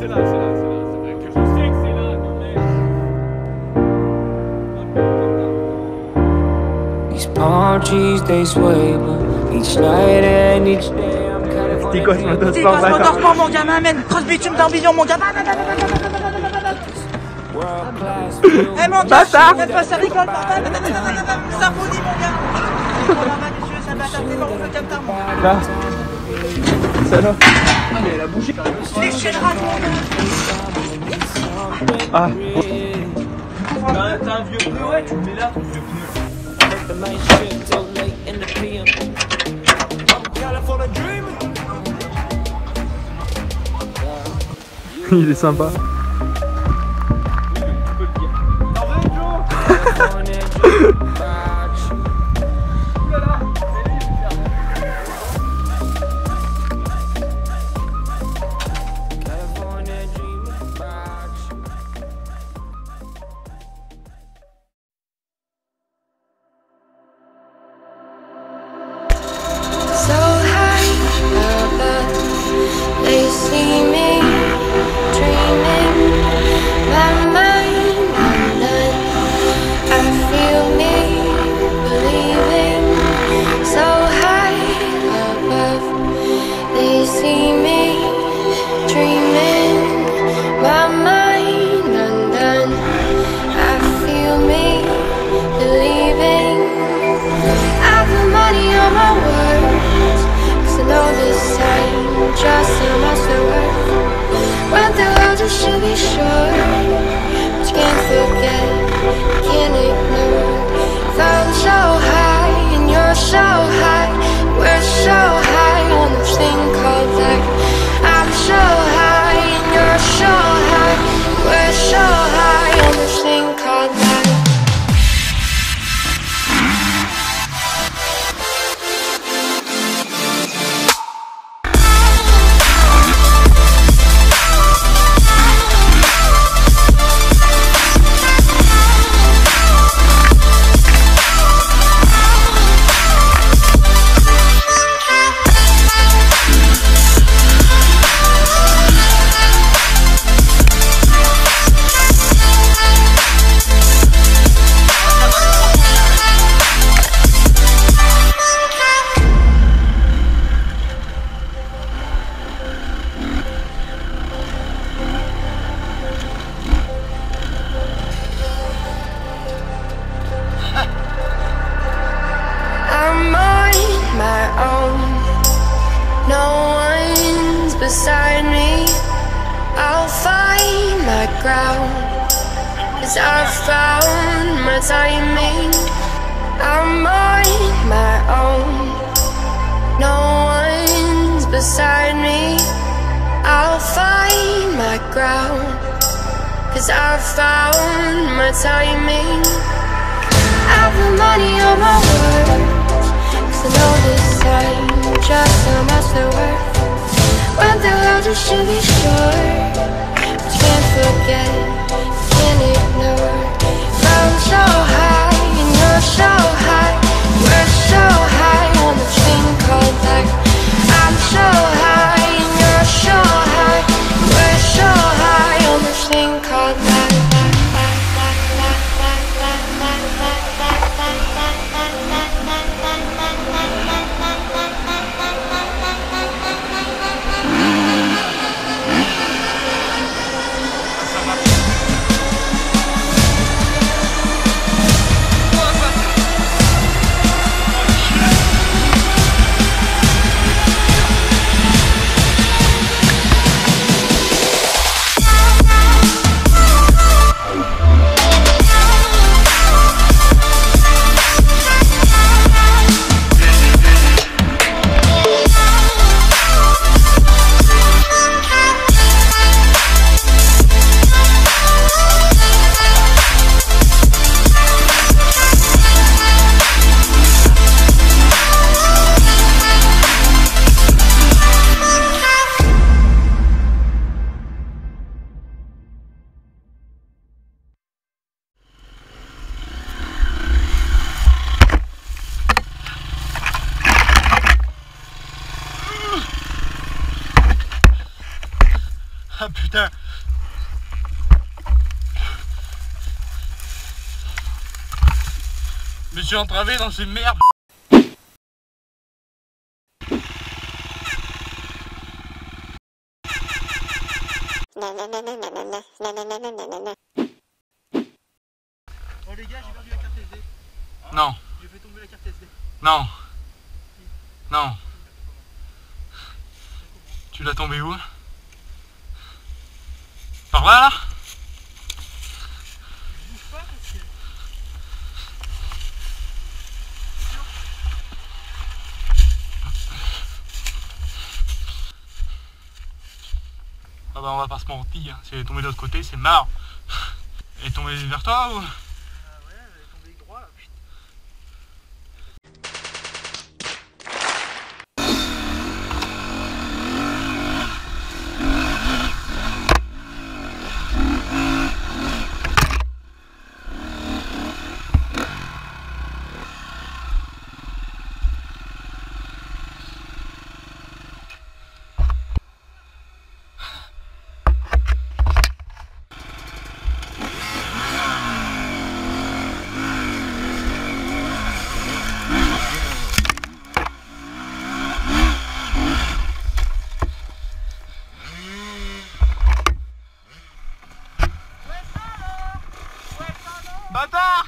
c'est là, c'est vrai que je sais que c'est là, non mais... These palm trees, they sway, but each night and each day I'm kind of Petit gosse motos Petit sport, gosse d'accord. motorsport, mon gamin, man. Cross bitume d'ambition, mon gamin. Eh mon gars, fais pas ça rigole, papa. Ça folie, mon gars. Oh la main des yeux, ça bat ta tête dans le capteur, mon gars. Là. Ça là. Ah mais elle a bougé. Déchaînera, mon gars. Ah. T'as un vieux pneu, ouais, tu le mets là, ton vieux pneu. Il est sympa. They see me dreaming, my mind undone. I feel me believing, so high above. They see me dreaming, my mind undone. I feel me believing. I put money on my words, 'cause I know this time just how much they're worth. Went through all just to be sure, but you can't forget, can't ignore. Felt so high and you're so high, we're so high on this thing called life. I'm so high and you're so high, we're so high on this thing called life. Beside me, I'll find my ground, 'cause I've found my timing. I'm on my own, no one's beside me. I'll find my ground, 'cause I've found my timing. I put money on my words, 'cause I know this time just how much they're worth. Went through hell just to be sure, but you can't forget, can't ignore. I'm so high and you're so high, we're so high on this thing called life. I'm so high and you're so high, we're so high on this thing called life. Ah putain. Je me suis entravé dans ces merdes. Oh les gars, j'ai perdu la carte SD. Non. J'ai fait tomber la carte SD. Non. Non. Tu l'as tombé où? Par là, là? Je bouge pas parce que... Ah bah on va pas se mentir, hein. Si elle est tombée de l'autre côté, c'est marre. Elle est tombée vers toi ou? Ah ouais, elle est tombée droit là. Putain. Bâtard!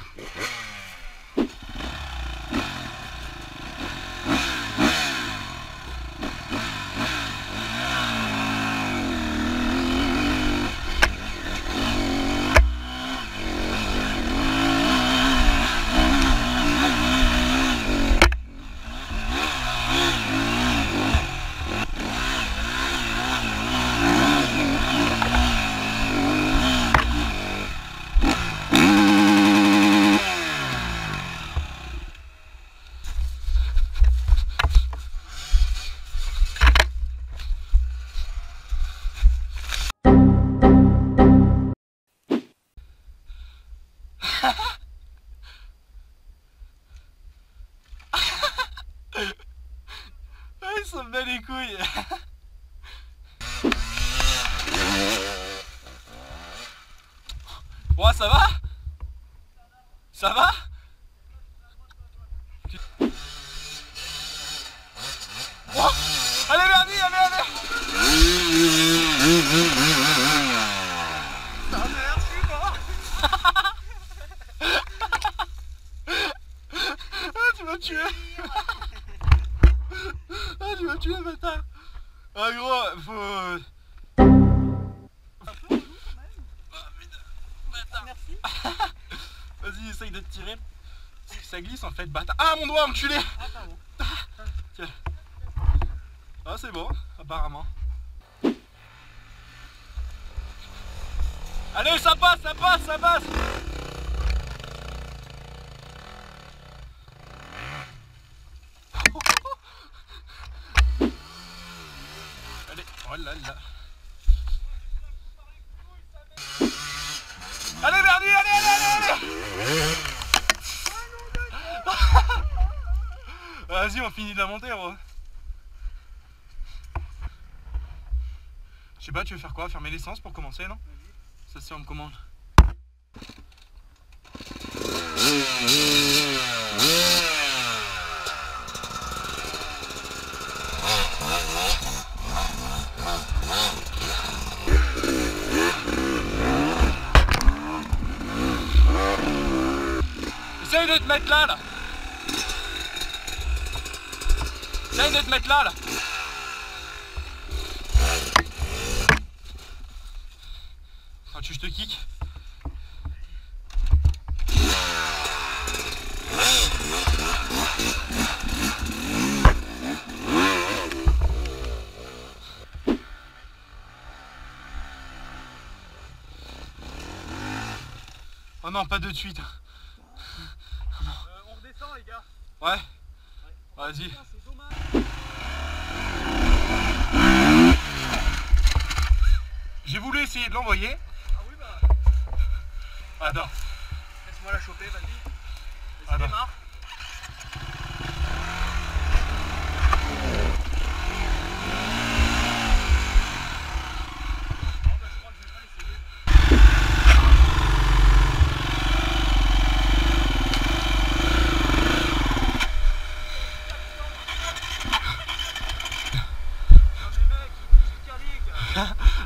Ils sont bien les couilles. Bon, ça va? Ça va? Oh, allez Bernie, allez, allez. Ça merci quoi. Ah, tu m'as tué. Ah, tu m'as tué, bâtard. Ah gros, faut... Merci. Vas-y, essaye de te tirer. Ça glisse en fait, bâtard. Ah, mon doigt, enculé. Ah pardon. Tiens. Ah, c'est bon, apparemment. Allez, ça passe, ça passe, ça passe. Allez, oh là là. Allez, Bernie, allez, allez, allez, allez. Vas-y, on finit de la monter, gros. Je sais pas, tu veux faire quoi? Fermer l'essence pour commencer, non? Ça c'est en commande. Essaye de te mettre là, là. Essaye de te mettre là, là. Ah, tu veux que je te kick? Oh non, pas de suite. On redescend les gars. Ouais. Vas-y. C'est dommage. J'ai voulu essayer de l'envoyer. Ah oui bah. Attends. Laisse-moi la choper, vas-y. Vas-y, Attends. démarre.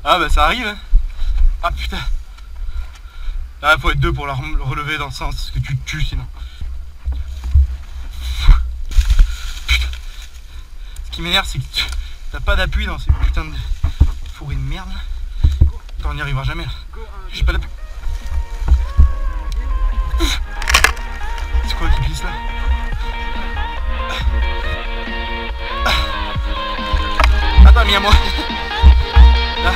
Ah bah ça arrive hein. Ah putain. Là faut être deux pour la relever dans le sens, parce que tu te tues sinon. Putain. Ce qui m'énerve c'est que t'as pas d'appui dans ces putains de fourrés de merde. Attends, on n'y arrivera jamais là. J'ai pas d'appui. C'est quoi qui glisse là? Attends, mis à moi. Là.